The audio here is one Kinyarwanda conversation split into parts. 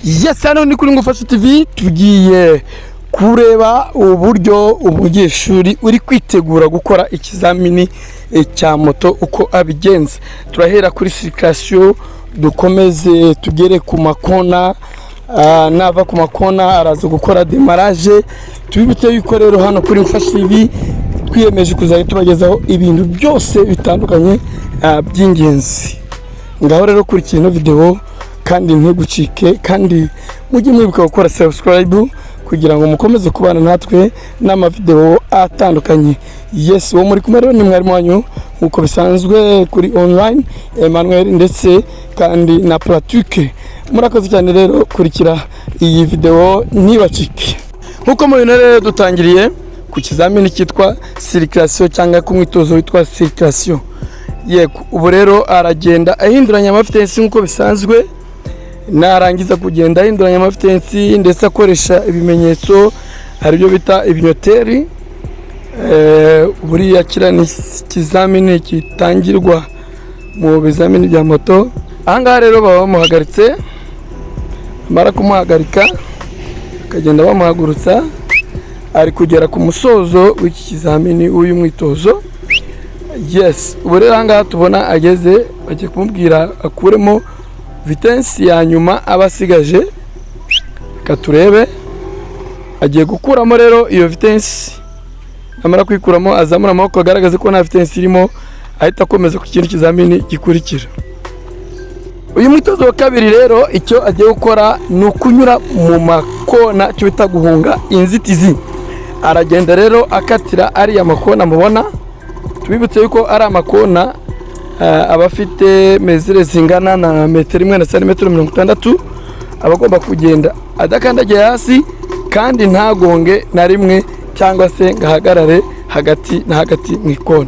Yes, hano ni kuri Ngufasha TV tugiye kureba uburyo umunyeshuri uri kwitegura gukora ikizamini cya moto uko abigenza. Turahera kuri circulation dukomeze tugere ku makona, nava ku makona araza gukora demarrage. Tubibutse yuko rero hano kuri Ngufasha TV twiyemeje kuzajya tubagezaho ibintu byose bitandukanye by'ingenzi. Ngaho rero kuri kino video kandi ntigucike, kandi mujye mwibuka gukora subscribe kugira ngo mukomeze kubana natwe n'ama video atandukanye. Yes, wo muri kumwe rero ni mwarimu wanyu uko bisanzwe kuri online Emmanuel ndetse kandi na Pratique. Murakoze cyane rero kurikira iyi video ntibacike. Nkuko mubibona rero dutangiriye ku kizamini cyitwa circulation cyangwa ku mwitozo witwa circulation. Yego, ubu rero aragenda ahinduranya amafitensi nkuko bisanzwe, narangiza kugenda ahinduranya amafitensi ndetse akoresha ibimenyetso aribyo bita ibinyoteri. Buriya kirani kizamini kitangirwa mu bizamini bya moto. Ahangaha rero baba bamuhagaritse, mara kumuhagarika akagenda bamuhagurutsa, ari kugera ku musozo w'iki kizamini uyu mwitozo. Yes, ubu rero ahangaha tubona ageze, bagiye kumubwira akuremo vitensi ya nyuma abasigaje. Katurebe, agiye gukuramo rero iyo vitensi. Amara kwikuramo azamura amaboko agaragaza ko nta vitensi irimo, ahita akomeza ku kintu kizamini gikurikira. Uyu mwitozo wa kabiri rero icyo agiye gukora ni ukunyura mu makona, cyo bita guhunga inzitizi. Aragenda rero akatira ari amakona mubona. Tubibutse yuko ari amakona abafite mezire zingana na metero 1 na santimetero 60, abagomba kugenda adakandagiye hasi kandi ntagonge na rimwe cyangwa se ngahagarare hagati na hagati mu ikona.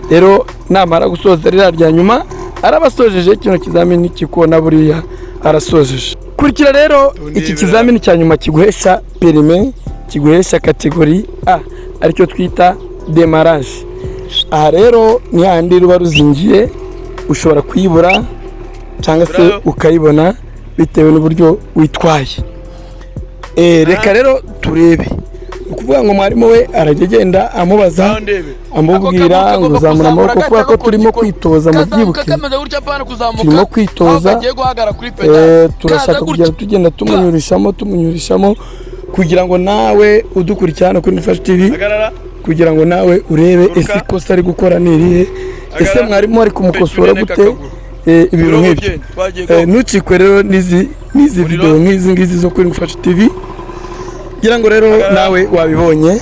Rero namara gusoza rira rya nyuma arabasojeje kino kizamini kikona, buriya arasojeje. Kurikira rero iki kizamini cya nyuma kiguhesha perime, kiguhesha kategori A, aricyo twita demarrage. Aha rero ni handi ruba ruzingiye, ushobora kuyibura cyangwa se ukayibona bitewe n'uburyo witwaye. Reka rero turebe. Ukuvuga ngo mwarimu we aragenda amubaza, amubwira ngo uzamura amaboko kuko ko turimo kwitoza mu byibuke. Turimo kwitoza, turashaka kugera tugenda tumunyurishamo kugira ngo nawe udukurikirana kuri Ngufasha TV, kugira ngo nawe urebe ese ikosa ari gukora ni irihe, ese mwarimu ari kumukosora gute, ibintu nk'ibyo. Ntucikwe rero n'izi video nk'izi ngizi zo kuri Ngufasha TV, kugira ngo rero nawe wabibonye,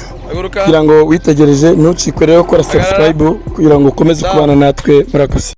kugira ngo witegereje. Ntucikwe rero, kora subscribe kugira ngo ukomeze kubana natwe. Murakoze.